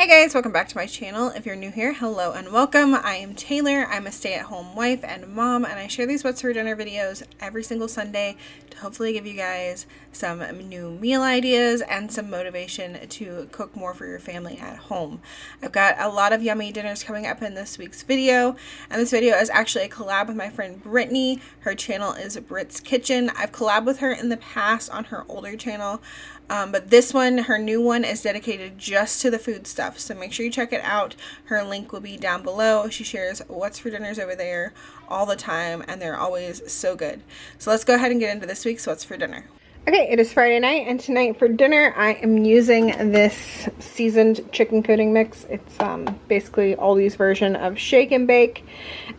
Hey guys, welcome back to my channel. If you're new here, hello and welcome. I am Taylor. I'm a stay-at-home wife and mom, and I share these what's for dinner videos every single Sunday to hopefully give you guys some new meal ideas and some motivation to cook more for your family at home. I've got a lot of yummy dinners coming up in this week's video, and this video is actually a collab with my friend Brittany. Her channel is Brit's Kitchen. I've collabed with her in the past on her older channel, but this one, her new one, is dedicated just to the food stuff. So make sure you check it out. Her link will be down below. She shares what's for dinners over there all the time, and they're always so good. So let's go ahead and get into this week's what's for dinner. Okay, it is Friday night, and tonight for dinner I am using this seasoned chicken coating mix. It's basically Aldi's version of shake and bake,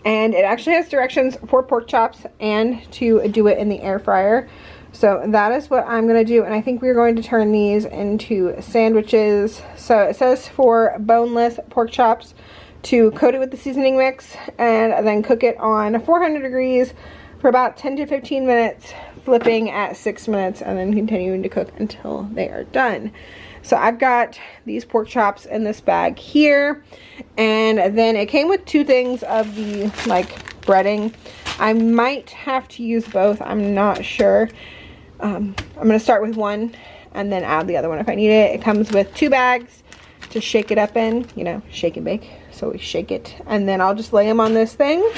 and it actually has directions for pork chops and to do it in the air fryer. So that is what I'm going to do, and I think we're going to turn these into sandwiches. So it says for boneless pork chops to coat it with the seasoning mix and then cook it on 400 degrees for about 10 to 15 minutes, flipping at 6 minutes, and then continuing to cook until they are done. So I've got these pork chops in this bag here, and then it came with two things of the breading. I might have to use both, I'm not sure. I'm going to start with one and then add the other one if I need it. It comes with two bags to shake it up in, you know, shake and bake. So we shake it, and then I'll just lay them on this thing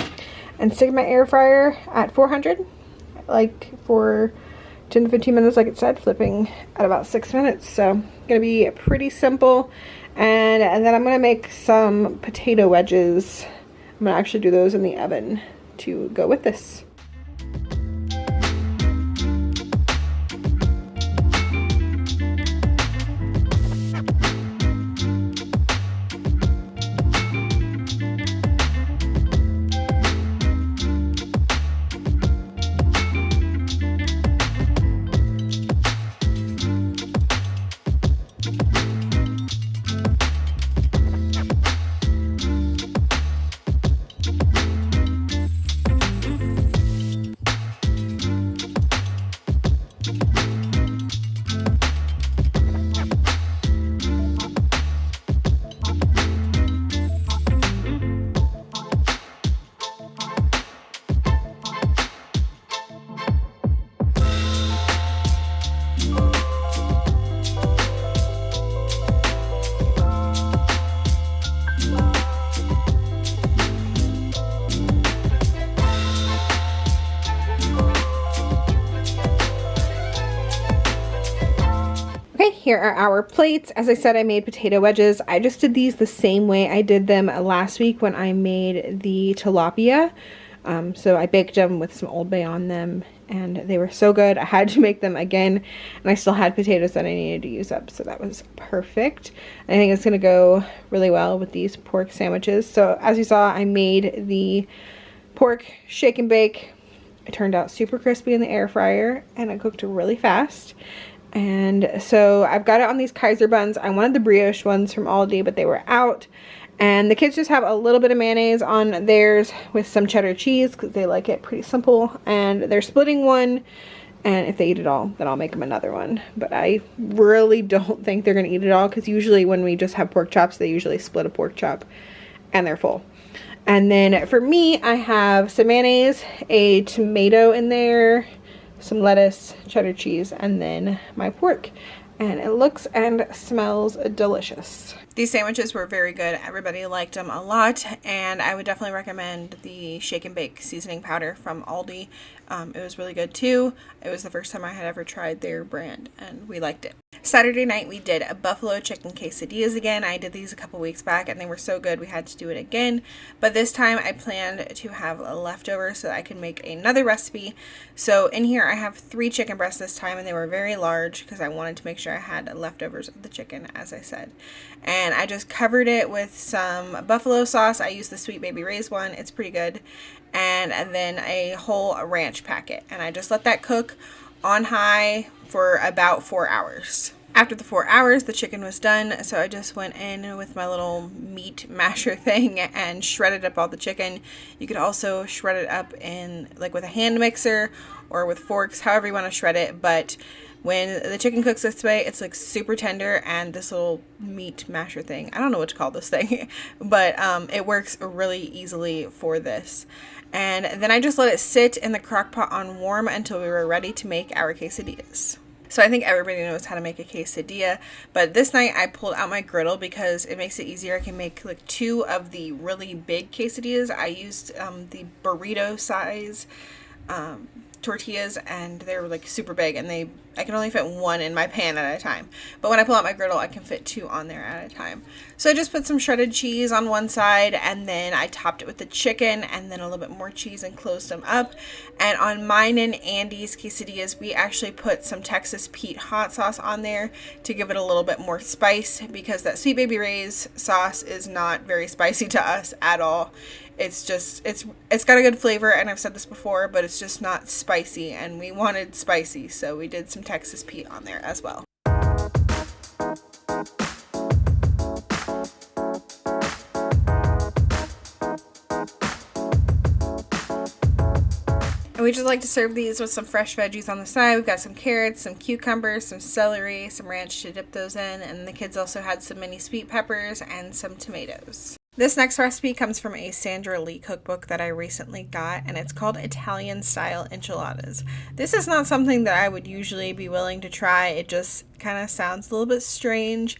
and stick in my air fryer at 400, for 10 to 15 minutes, like it said, flipping at about 6 minutes. So gonna be pretty simple. And then I'm gonna make some potato wedges. I'm gonna actually do those in the oven to go with this. Here are our plates. As I said, I made potato wedges. I just did these the same way I did them last week when I made the tilapia. So I baked them with some Old Bay on them, and they were so good. I had to make them again, and I still had potatoes that I needed to use up, so that was perfect. I think it's gonna go really well with these pork sandwiches. So as you saw, I made the pork shake and bake. It turned out super crispy in the air fryer, and it cooked really fast. And so I've got it on these Kaiser buns. I wanted the brioche ones from Aldi, but they were out. And the kids just have a little bit of mayonnaise on theirs with some cheddar cheese because they like it pretty simple. And they're splitting one, and if they eat it all, then I'll make them another one. But I really don't think they're going to eat it all, because usually when we just have pork chops, they usually split a pork chop and they're full. And then for me, I have some mayonnaise, a tomato in there, some lettuce, cheddar cheese, and then my pork. And it looks and smells delicious. These sandwiches were very good. Everybody liked them a lot, and I would definitely recommend the shake and bake seasoning powder from Aldi. It was really good too. It was the first time I had ever tried their brand, and we liked it. Saturday night we did a buffalo chicken quesadillas again. I did these a couple weeks back, and they were so good we had to do it again. But this time I planned to have a leftover so that I could make another recipe. So in here I have 3 chicken breasts this time, and they were very large because I wanted to make sure I had leftovers of the chicken, as I said. And I just covered it with some buffalo sauce. I used the Sweet Baby Ray's one. It's pretty good. And then a whole ranch packet. And I just let that cook on high for about 4 hours. After the 4 hours, the chicken was done, so I just went in with my little meat masher thing and shredded up all the chicken. You could also shred it up in with a hand mixer or with forks, however you want to shred it, but When the chicken cooks this way, it's like super tender, and this little meat masher thing, I don't know what to call this thing, but it works really easily for this. And then I just let it sit in the crock pot on warm until we were ready to make our quesadillas. So I think everybody knows how to make a quesadilla, but this night I pulled out my griddle because it makes it easier. I can make like 2 of the really big quesadillas. I used the burrito size tortillas, and they were like super big, and I can only fit 1 in my pan at a time. But when I pull out my griddle, I can fit 2 on there at a time. So I just put some shredded cheese on one side, and then I topped it with the chicken and then a little bit more cheese and closed them up. And on mine and Andy's quesadillas, we actually put some Texas Pete hot sauce on there to give it a little bit more spice, because that Sweet Baby Ray's sauce is not very spicy to us at all. It's just, it's got a good flavor, and I've said this before, but it's just not spicy, and we wanted spicy, so we did some Texas Pete on there as well. And we just like to serve these with some fresh veggies on the side. We've got some carrots, some cucumbers, some celery, some ranch to dip those in, and the kids also had some mini sweet peppers and some tomatoes. This next recipe comes from a Sandra Lee cookbook that I recently got, and it's called Italian Style Enchiladas. This is not something that I would usually be willing to try. It just kind of sounds a little bit strange,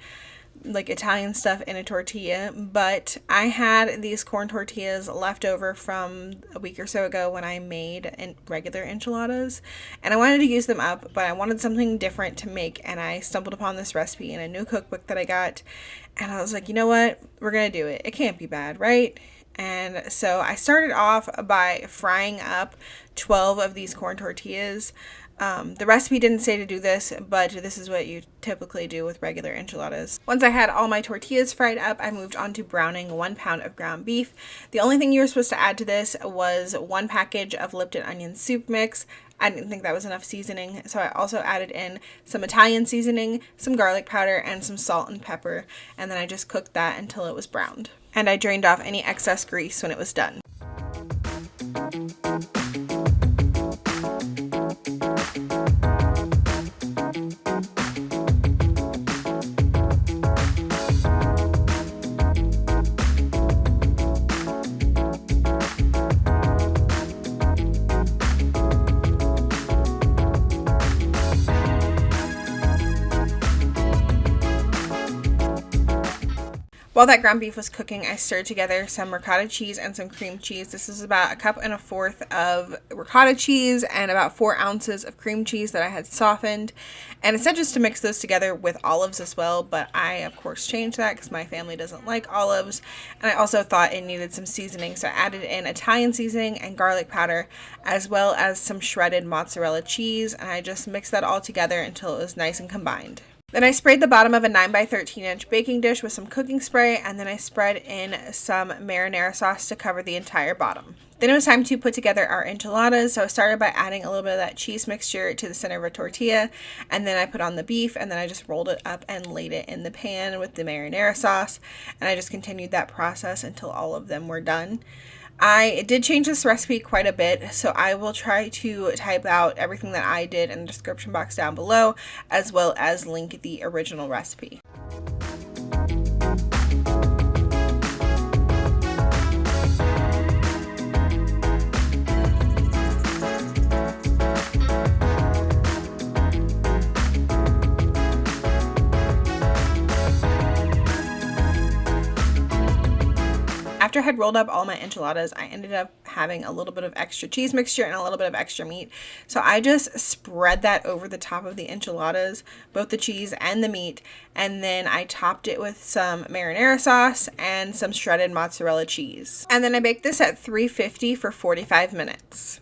like Italian stuff in a tortilla, but I had these corn tortillas left over from a week or so ago when I made regular enchiladas, and I wanted to use them up, but I wanted something different to make, and I stumbled upon this recipe in a new cookbook that I got, and I was like, you know what, we're gonna do it. It can't be bad, right? And so I started off by frying up 12 of these corn tortillas. The recipe didn't say to do this, but this is what you typically do with regular enchiladas. Once I had all my tortillas fried up, I moved on to browning 1 pound of ground beef. The only thing you were supposed to add to this was 1 package of Lipton onion soup mix. I didn't think that was enough seasoning, so I also added in some Italian seasoning, some garlic powder, and some salt and pepper, and then I just cooked that until it was browned. And I drained off any excess grease when it was done. While that ground beef was cooking, I stirred together some ricotta cheese and some cream cheese. This is about 1.25 cups of ricotta cheese and about 4 ounces of cream cheese that I had softened. And it said just to mix those together with olives as well, but I, of course, changed that because my family doesn't like olives. And I also thought it needed some seasoning, so I added in Italian seasoning and garlic powder, as well as some shredded mozzarella cheese, and I just mixed that all together until it was nice and combined. Then I sprayed the bottom of a 9x13-inch baking dish with some cooking spray, and then I spread in some marinara sauce to cover the entire bottom. Then it was time to put together our enchiladas, so I started by adding a little bit of that cheese mixture to the center of a tortilla, and then I put on the beef, and then I just rolled it up and laid it in the pan with the marinara sauce, and I just continued that process until all of them were done. I did change this recipe quite a bit, so I will try to type out everything that I did in the description box down below, as well as link the original recipe. After I had rolled up all my enchiladas, I ended up having a little bit of extra cheese mixture and a little bit of extra meat. So I just spread that over the top of the enchiladas, both the cheese and the meat, and then I topped it with some marinara sauce and some shredded mozzarella cheese. And then I baked this at 350 for 45 minutes.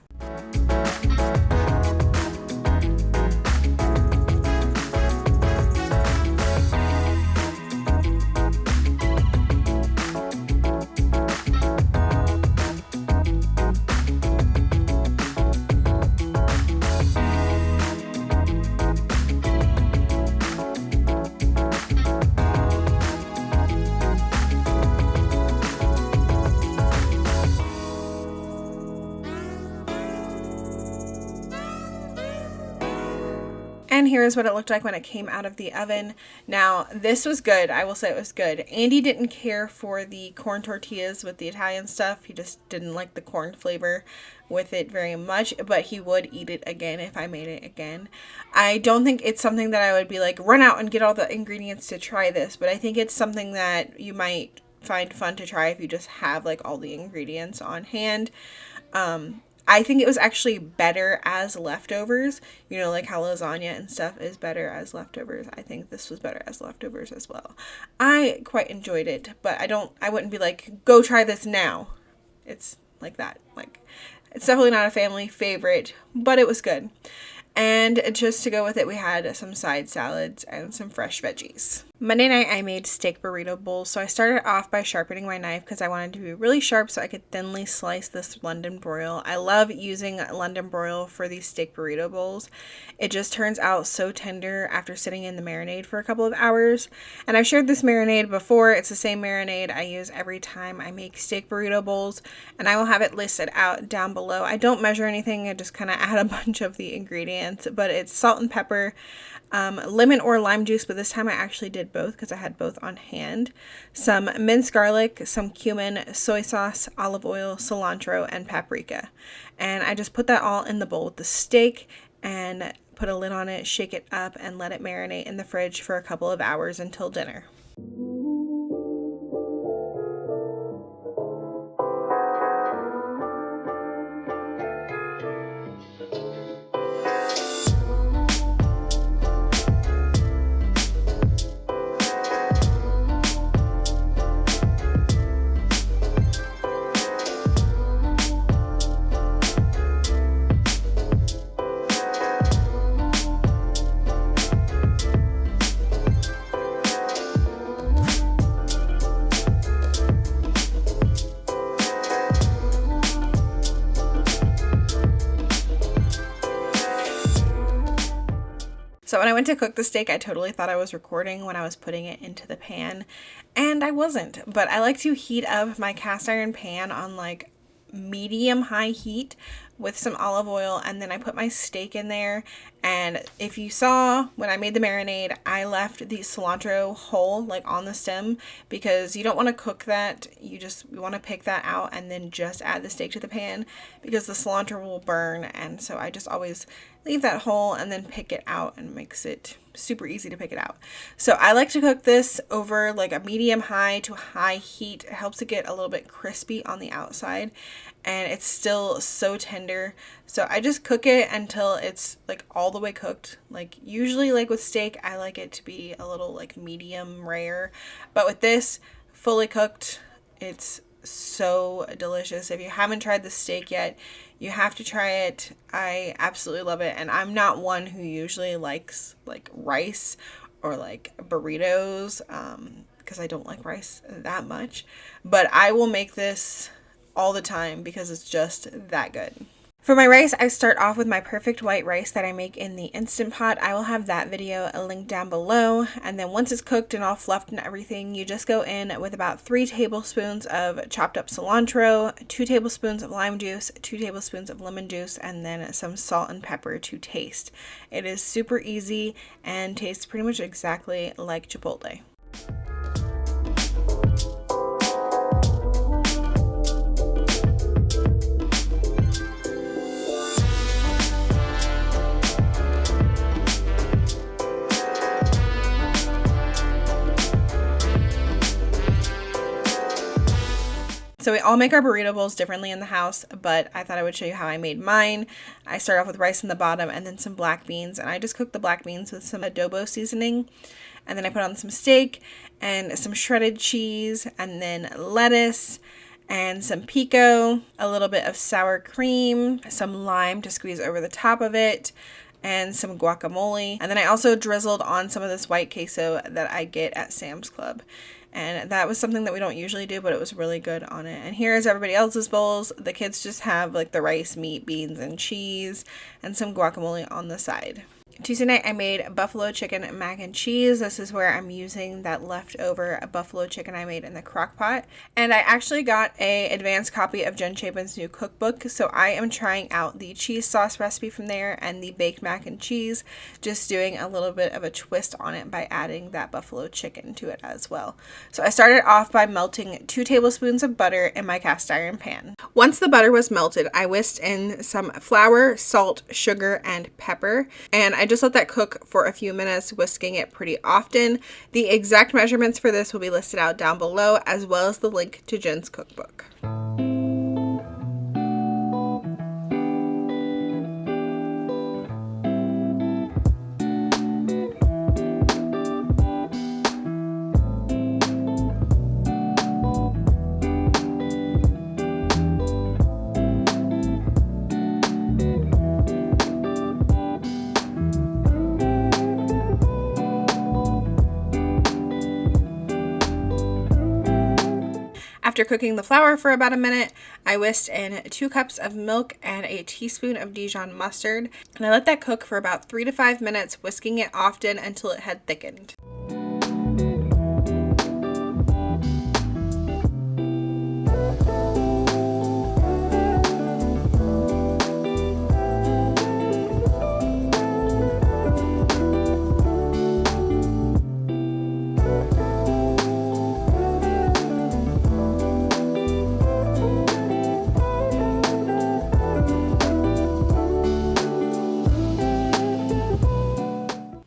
here is what it looked like when it came out of the oven. Now, this was good. I will say it was good. Andy didn't care for the corn tortillas with the Italian stuff. He just didn't like the corn flavor with it very much, but he would eat it again if I made it again. I don't think it's something that I would be like, run out and get all the ingredients to try this, but I think it's something that you might find fun to try if you just have like all the ingredients on hand. I think it was actually better as leftovers, you know, like how lasagna and stuff is better as leftovers. I think this was better as leftovers as well. I quite enjoyed it, but I wouldn't be like, go try this now. It's like that. Like, it's definitely not a family favorite, but it was good. And just to go with it, we had some side salads and some fresh veggies. Monday night, I made steak burrito bowls. So I started off by sharpening my knife because I wanted to be really sharp so I could thinly slice this London broil. I love using London broil for these steak burrito bowls. It just turns out so tender after sitting in the marinade for a couple of hours. And I've shared this marinade before. It's the same marinade I use every time I make steak burrito bowls. And I will have it listed out down below. I don't measure anything. I just kind of add a bunch of the ingredients. But it's salt and pepper, lemon or lime juice, but this time I actually did both because I had both on hand. Some minced garlic, some cumin, soy sauce, olive oil, cilantro, and paprika. And I just put that all in the bowl with the steak and put a lid on it, shake it up, and let it marinate in the fridge for a couple of hours until dinner. So when I went to cook the steak, I totally thought I was recording when I was putting it into the pan, and I wasn't. But I like to heat up my cast iron pan on like medium high heat with some olive oil, and then I put my steak in there. And if you saw when I made the marinade, I left the cilantro whole, like on the stem, because you don't want to cook that. You want to pick that out and then just add the steak to the pan because the cilantro will burn. And so I just always leave that whole and then pick it out, and makes it super easy to pick it out. So I like to cook this over like a medium high to high heat. It helps it get a little bit crispy on the outside, and it's still so tender. So I just cook it until it's like all the way cooked. Like usually like with steak, I like it to be a little like medium rare, but with this fully cooked, it's so delicious. If you haven't tried the steak yet, you have to try it. I absolutely love it. And I'm not one who usually likes like rice or like burritos, because I don't like rice that much, but I will make this all the time because it's just that good. For my rice, I start off with my perfect white rice that I make in the Instant Pot. I will have that video linked down below. And then once it's cooked and all fluffed and everything, you just go in with about 3 tablespoons of chopped up cilantro, 2 tablespoons of lime juice, 2 tablespoons of lemon juice, and then some salt and pepper to taste. It is super easy and tastes pretty much exactly like Chipotle. So we all make our burrito bowls differently in the house, but I thought I would show you how I made mine. I start off with rice in the bottom and then some black beans, and I just cook the black beans with some adobo seasoning, and then I put on some steak and some shredded cheese, and then lettuce and some pico, a little bit of sour cream, some lime to squeeze over the top of it, and some guacamole. And then I also drizzled on some of this white queso that I get at Sam's Club. And that was something that we don't usually do, but it was really good on it. And here's everybody else's bowls. The kids just have like the rice, meat, beans, and cheese, and some guacamole on the side. Tuesday night I made buffalo chicken mac and cheese. This is where I'm using that leftover buffalo chicken I made in the crock pot. And I actually got an advanced copy of Jen Chapin's new cookbook, so I am trying out the cheese sauce recipe from there and the baked mac and cheese, just doing a little bit of a twist on it by adding that buffalo chicken to it as well. So I started off by melting 2 tablespoons of butter in my cast iron pan. Once the butter was melted, I whisked in some flour, salt, sugar, and pepper, and I just let that cook for a few minutes, whisking it pretty often. The exact measurements for this will be listed out down below, as well as the link to Jen's cookbook. After cooking the flour for about a minute, I whisked in 2 cups of milk and a teaspoon of Dijon mustard, and I let that cook for about 3 to 5 minutes, whisking it often until it had thickened.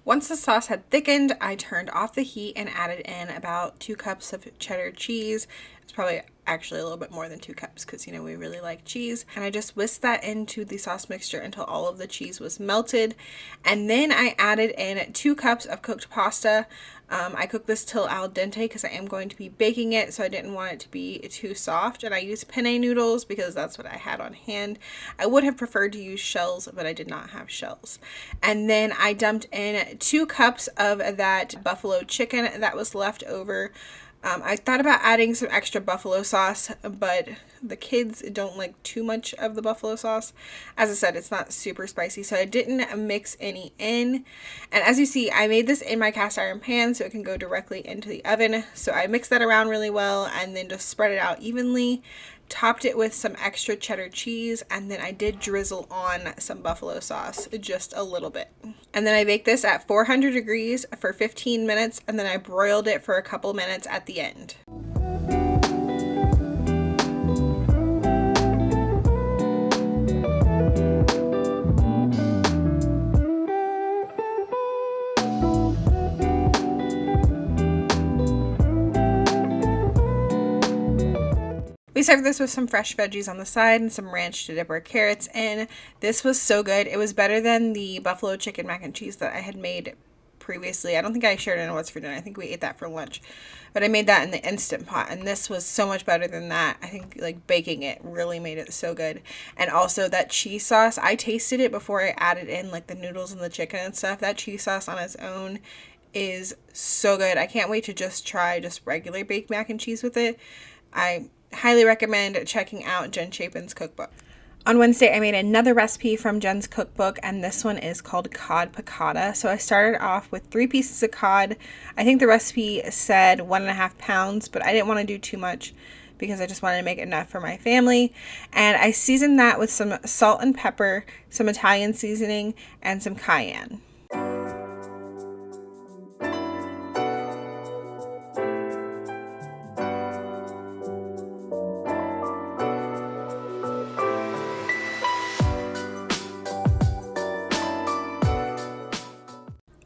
Once the sauce had thickened, I turned off the heat and added in about 2 cups of cheddar cheese. It's probably actually a little bit more than 2 cups because, you know, we really like cheese. And I just whisked that into the sauce mixture until all of the cheese was melted. And then I added in 2 cups of cooked pasta. I cooked this till al dente because I am going to be baking it, so I didn't want it to be too soft. And I used penne noodles because that's what I had on hand. I would have preferred to use shells, but I did not have shells. And then I dumped in 2 cups of that buffalo chicken that was left over. I thought about adding some extra buffalo sauce, but the kids don't like too much of the buffalo sauce. As I said, it's not super spicy, so I didn't mix any in. And as you see, I made this in my cast iron pan so it can go directly into the oven. So I mixed that around really well and then just spread it out evenly. Topped it with some extra cheddar cheese, and then I did drizzle on some buffalo sauce, just a little bit. And then I baked this at 400 degrees for 15 minutes, and then I broiled it for a couple minutes at the end. We served this with some fresh veggies on the side and some ranch to dip our carrots in. This was so good. It was better than the buffalo chicken mac and cheese that I had made previously. I don't think I shared it in What's for Dinner. I think we ate that for lunch. But I made that in the Instant Pot, and this was so much better than that. I think like baking it really made it so good. And also that cheese sauce, I tasted it before I added in like the noodles and the chicken and stuff. That cheese sauce on its own is so good. I can't wait to just try just regular baked mac and cheese with it. I highly recommend checking out Jen Chapin's cookbook. On Wednesday, I made another recipe from Jen's cookbook, and this one is called Cod Piccata. So I started off with 3 pieces of cod. I think the recipe said 1.5 pounds, but I didn't want to do too much because I just wanted to make enough for my family. And I seasoned that with some salt and pepper, some Italian seasoning, and some cayenne.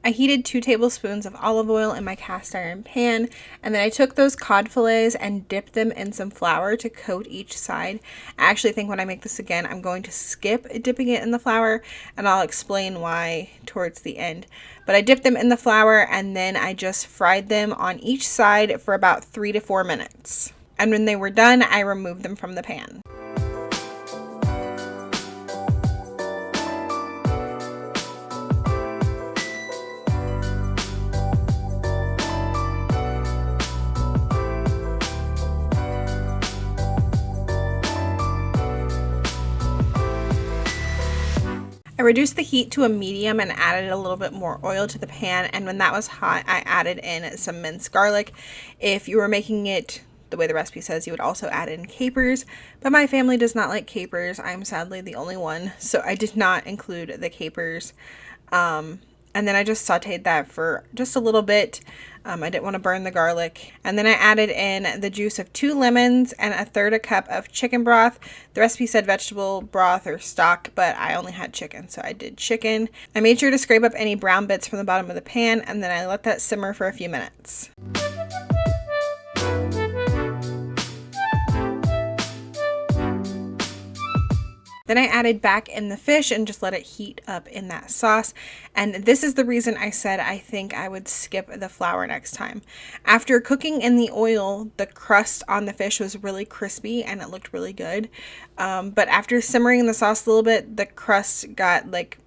I heated 2 tablespoons of olive oil in my cast iron pan, and then I took those cod fillets and dipped them in some flour to coat each side. I actually think when I make this again, I'm going to skip dipping it in the flour, and I'll explain why towards the end. But I dipped them in the flour, and then I just fried them on each side for about 3 to 4 minutes. And when they were done, I removed them from the pan. I I reduced the heat to a medium and added a little bit more oil to the pan, and when that was hot, I added in some minced garlic. If you were making it the way the recipe says, you would also add in capers, but my family does not like capers. I'm sadly the only one, so I did not include the capers. And then I just sauteed that for just a little bit. I didn't want to burn the garlic. And then I added in the juice of 2 lemons and 1/3 cup of chicken broth. The recipe said vegetable broth or stock, but I only had chicken, so I did chicken. I made sure to scrape up any brown bits from the bottom of the pan, and then I let that simmer for a few minutes. Then I added back in the fish and just let it heat up in that sauce. And this is the reason I said I think I would skip the flour next time. After cooking in the oil, the crust on the fish was really crispy and it looked really good. But after simmering in the sauce a little bit, the crust got like,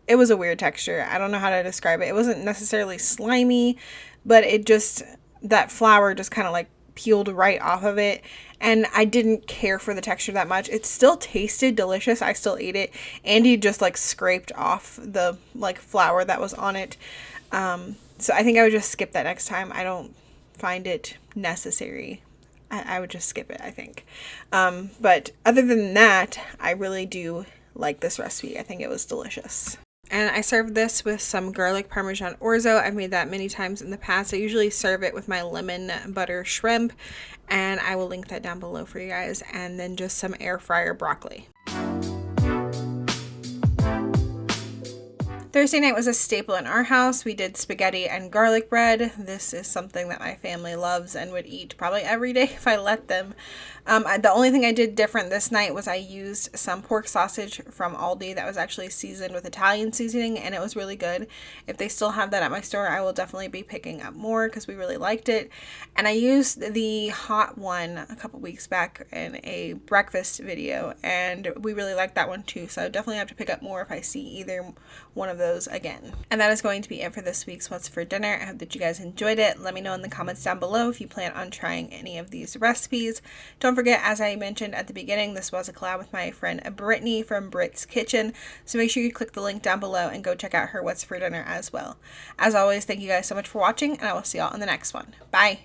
it was a weird texture. I don't know how to describe it. It wasn't necessarily slimy, but it just, that flour just kind of like peeled right off of it, and I didn't care for the texture that much. It still tasted delicious. I still ate it. Andy just like scraped off the like flour that was on it. So I think I would just skip that next time. I don't find it necessary. I would just skip it, I think. But other than that, I really do like this recipe. I think it was delicious. And I served this with some garlic parmesan orzo. I've made that many times in the past. I usually serve it with my lemon butter shrimp, and I will link that down below for you guys. And then just some air fryer broccoli. Thursday night was a staple in our house. We did spaghetti and garlic bread. This is something that my family loves and would eat probably every day if I let them. The only thing I did different this night was I used some pork sausage from Aldi that was actually seasoned with Italian seasoning, and it was really good. If they still have that at my store, I will definitely be picking up more because we really liked it. And I used the hot one a couple weeks back in a breakfast video, and we really liked that one too. So I definitely have to pick up more if I see either one of those again. And that is going to be it for this week's What's for Dinner. I hope that you guys enjoyed it. Let me know in the comments down below if you plan on trying any of these recipes. Don't forget, as I mentioned at the beginning, this was a collab with my friend Brittany from Brit's Kitchen, so make sure you click the link down below and go check out her What's for Dinner as well. As always, thank you guys so much for watching, and I will see y'all in the next one. Bye!